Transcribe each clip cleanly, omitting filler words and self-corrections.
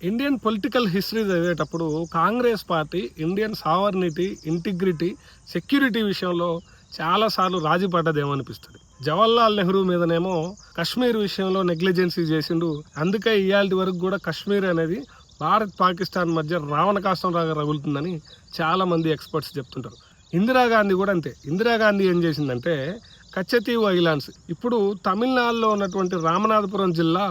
Indian political history చదివేటప్పుడు Congress party Indian sovereignty, integrity, security విషయంలో చాలాసార్లు రాజీ పడ్డదేమనిపిస్తుంది. జవహర్లాల్ నెహ్రూ మీదనేమో కశ్మీర్ విషయంలో నెగ్లిజెన్సీ చేసిండు. అందుకే ఇవాళ వరకు కూడా కశ్మీర్ అనేది భారత్ పాకిస్తాన్ మధ్య రావణకాష్టం రాగా రగులుతుందని చాలామంది ఎక్స్పర్ట్స్ చెప్తుంటారు. ఇందిరాగాంధీ కూడా అంతే. ఇందిరాగాంధీ ఏం చేసిందంటే కచ్చతీవు ఐలాండ్స్, ఇప్పుడు తమిళనాడులో ఉన్నటువంటి రామనాథపురం జిల్లా,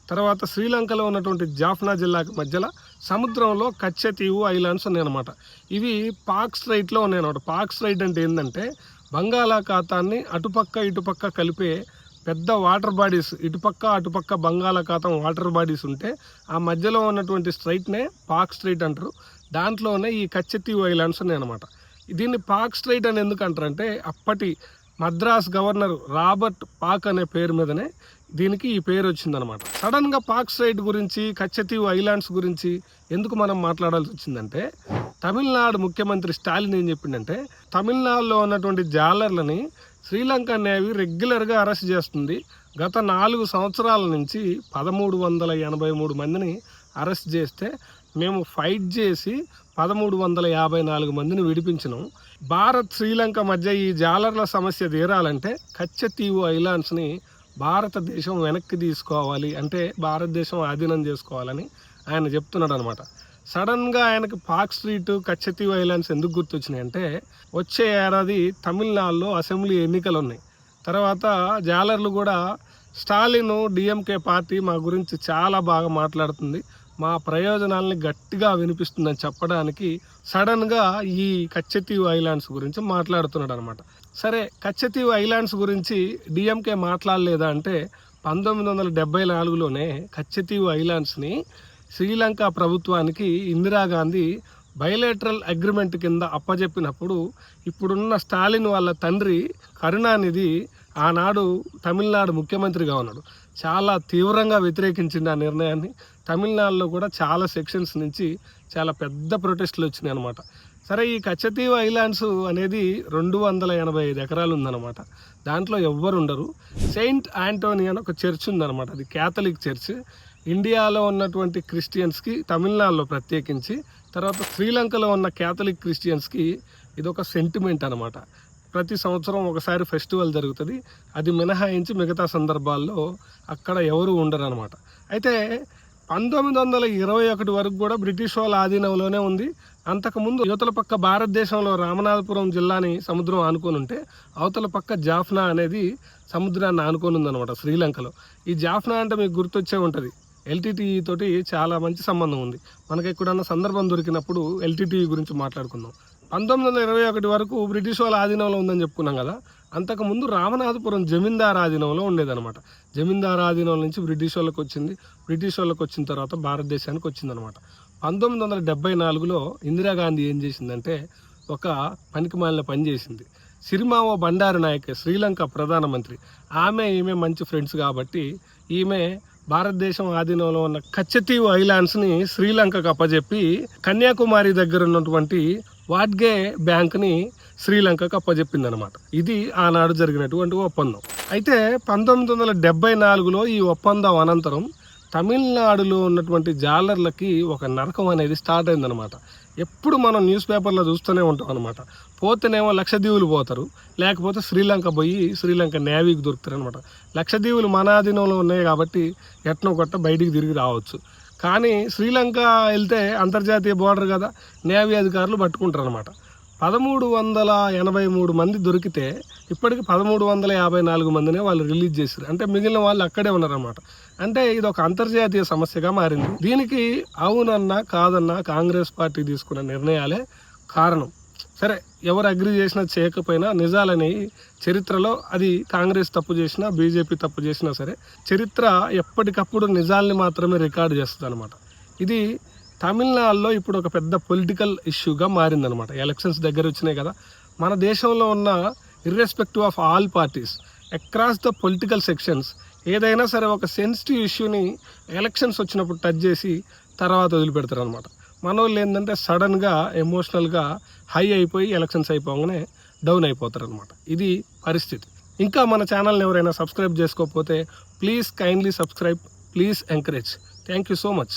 తర్వాత శ్రీలంకలో ఉన్నటువంటి జాఫ్నా జిల్లాకి మధ్యలో సముద్రంలో కచ్చతీవు ఐలాండ్స్ ఉన్నాయన్నమాట. ఇవి పాక్ స్ట్రైట్లో ఉన్నాయన్నమాట. పాక్ స్ట్రైట్ అంటే ఏంటంటే బంగాళాఖాతాన్ని అటుపక్క ఇటుపక్క కలిపే పెద్ద వాటర్ బాడీస్, ఇటుపక్క అటుపక్క బంగాళాఖాతం వాటర్ బాడీస్ ఉంటే ఆ మధ్యలో ఉన్నటువంటి స్ట్రైట్నే పాక్ స్ట్రైట్ అంటారు. దాంట్లోనే ఈ కచ్చతీవు ఐలాండ్స్ ఉన్నాయన్నమాట. దీన్ని పాక్ స్ట్రైట్ అని ఎందుకు అంటారంటే అప్పటి మద్రాస్ గవర్నర్ రాబర్ట్ పాక్ అనే పేరు మీదనే దీనికి ఈ పేరు వచ్చిందనమాట. సడన్గా పాక్ స్ట్రైట్ గురించి, కచ్చతీవు ఐలాండ్స్ గురించి ఎందుకు మనం మాట్లాడాల్సి వచ్చిందంటే తమిళనాడు ముఖ్యమంత్రి స్టాలిన్ ఏం చెప్పిండంటే తమిళనాడులో ఉన్నటువంటి జాలర్లని శ్రీలంక నేవీ రెగ్యులర్గా అరెస్ట్ చేస్తుంది. గత 4 సంవత్సరాల నుంచి 1383 మందిని అరెస్ట్ చేస్తే మేము ఫైట్ చేసి 1354 మందిని విడిపించినాం. భారత్ శ్రీలంక మధ్య ఈ జాలర్ల సమస్య తీరాలంటే కచ్చతీవు ఐలాండ్స్ని భారతదేశం వెనక్కి తీసుకోవాలి, అంటే భారతదేశం ఆధీనం చేసుకోవాలని ఆయన చెప్తున్నాడు అనమాట. సడన్గా ఆయనకి పాక్ స్ట్రీట్, కచ్చతీవు ఐలాండ్స్ ఎందుకు గుర్తొచ్చినాయి అంటే వచ్చే ఏడాది తమిళనాడులో అసెంబ్లీ ఎన్నికలు ఉన్నాయి. తర్వాత జాలర్లు కూడా స్టాలిన్ డిఎంకే పార్టీ మా గురించి చాలా బాగా మాట్లాడుతుంది, మా ప్రయోజనాలని గట్టిగా వినిపిస్తుందని చెప్పడానికి సడన్గా ఈ కచ్చతీవు ఐలాండ్స్ గురించి మాట్లాడుతున్నాడు అనమాట. సరే, కచ్చతీవు ఐలాండ్స్ గురించి డిఎంకే మాట్లాడలేదా అంటే 1974లోనే కచ్చతీవు ఐలాండ్స్ని శ్రీలంక ప్రభుత్వానికి ఇందిరాగాంధీ బయలేటరల్ అగ్రిమెంట్ కింద అప్పజెప్పినప్పుడు ఇప్పుడున్న స్టాలిన్ వాళ్ళ తండ్రి కరుణానిధి ఆనాడు తమిళనాడు ముఖ్యమంత్రిగా ఉన్నాడు. చాలా తీవ్రంగా వ్యతిరేకించింది ఆ నిర్ణయాన్ని. తమిళనాడులో కూడా చాలా సెక్షన్స్ నుంచి చాలా పెద్ద ప్రొటెస్టులు వచ్చినాయి అనమాట. సరే, ఈ కచ్చతీవు ఐలాండ్స్ అనేది 285 ఎకరాలు ఉందన్నమాట. దాంట్లో ఎవ్వరు ఉండరు. సెయింట్ ఆంటోనీ అని ఒక చర్చ్ ఉందన్నమాట. అది క్యాథలిక్ చర్చ్. ఇండియాలో ఉన్నటువంటి క్రిస్టియన్స్కి, తమిళనాడులో ప్రత్యేకించి, తర్వాత శ్రీలంకలో ఉన్న క్యాథలిక్ క్రిస్టియన్స్కి ఇదొక సెంటిమెంట్ అనమాట. ప్రతి సంవత్సరం ఒకసారి ఫెస్టివల్ జరుగుతుంది. అది మినహాయించి మిగతా సందర్భాల్లో అక్కడ ఎవరు ఉండరు అనమాట. అయితే 1921 వరకు కూడా బ్రిటిష్ వాళ్ళ ఆధీనంలోనే ఉంది. అంతకుముందు యువతల పక్క భారతదేశంలో రామనాథపురం జిల్లాని సముద్రం ఆనుకొని ఉంటే అవతల పక్క జాఫ్నా అనేది సముద్రాన్ని ఆనుకొని ఉందన్నమాట శ్రీలంకలో. ఈ జాఫ్నా అంటే మీకు గుర్తొచ్చే ఉంటుంది, ఎల్టీటీఈ తోటి చాలా మంచి సంబంధం ఉంది. మనకి ఎక్కడన్నా సందర్భం దొరికినప్పుడు ఎల్టీటీఈ గురించి మాట్లాడుకుందాం. 1921 వరకు బ్రిటిష్ వాళ్ళ ఆధీనంలో ఉందని చెప్పుకున్నాం కదా. అంతకుముందు రామనాథపురం జమీందార్ ఆధీనంలో ఉండేదన్నమాట. జమీందార్ ఆధీనం నుంచి బ్రిటిష్ వాళ్ళకి వచ్చింది. బ్రిటిష్ వాళ్ళకి వచ్చిన తర్వాత భారతదేశానికి వచ్చిందనమాట. 1974లో ఇందిరాగాంధీ ఏం చేసిందంటే ఒక పనికిమాలిన పని చేసింది. సిరిమావో బండారు నాయక్, శ్రీలంక ప్రధానమంత్రి, ఈమె మంచి ఫ్రెండ్స్ కాబట్టి ఈమె భారతదేశం ఆధీనంలో ఉన్న కచ్చతీవు ఐలాండ్స్ని శ్రీలంకకు అప్పజెప్పి కన్యాకుమారి దగ్గర ఉన్నటువంటి వాడ్గే బ్యాంక్ని శ్రీలంకకు అప్పజెప్పిందనమాట. ఇది ఆనాడు జరిగినటువంటి ఒప్పందం. అయితే 1974లో ఈ ఒప్పందం అనంతరం తమిళనాడులో ఉన్నటువంటి జాలర్లకి ఒక నరకం అనేది స్టార్ట్ అయిందనమాట. ఎప్పుడు మనం న్యూస్ పేపర్లో చూస్తూనే ఉంటాం అనమాట. పోతేనేమో లక్షద్వీపులు పోతారు, లేకపోతే శ్రీలంక పోయి శ్రీలంక నేవీకి దొరుకుతారు అనమాట. లక్షద్వీపులు మన ఆధీనంలో ఉన్నాయి కాబట్టి ఎట్నో కొట్ట బయటికి తిరిగి రావచ్చు. కానీ శ్రీలంక వెళ్తే అంతర్జాతీయ బోర్డర్ కదా, నేవీ అధికారులు పట్టుకుంటారు అనమాట. 1383 మంది దొరికితే ఇప్పటికి 1354 మందినే వాళ్ళు రిలీజ్ చేశారు. అంటే మిగిలిన వాళ్ళు అక్కడే ఉన్నారన్నమాట. అంటే ఇది ఒక అంతర్జాతీయ సమస్యగా మారింది. దీనికి అవునన్నా కాదన్నా కాంగ్రెస్ పార్టీ తీసుకున్న నిర్ణయాలే కారణం. సరే, ఎవరు అగ్రి చేసినా చేయకపోయినా నిజాలనేవి చరిత్రలో, అది కాంగ్రెస్ తప్పు చేసినా బీజేపీ తప్పు చేసినా సరే చరిత్ర ఎప్పటికప్పుడు నిజాల్ని మాత్రమే రికార్డు చేస్తుంది అనమాట. ఇది తమిళనాడులో ఇప్పుడు ఒక పెద్ద పొలిటికల్ ఇష్యూగా మారిందనమాట. ఎలక్షన్స్ దగ్గర వచ్చినాయి కదా. మన దేశంలో ఉన్న irrespective of all parties, across the political sections, ఏదైనా సరే ఒక సెన్సిటివ్ ఇష్యూని ఎలక్షన్స్ వచ్చినప్పుడు టచ్ చేసి తర్వాత వదిలిపెడతారు అనమాట. మన వాళ్ళు ఏంటంటే సడన్గా ఎమోషనల్గా హై అయిపోయి ఎలక్షన్స్ అయిపోగానే డౌన్ అయిపోతారు అనమాట. ఇది పరిస్థితి. ఇంకా మన ఛానల్ని ఎవరైనా సబ్స్క్రైబ్ చేసుకోకపోతే please kindly subscribe, please encourage. Thank you so much.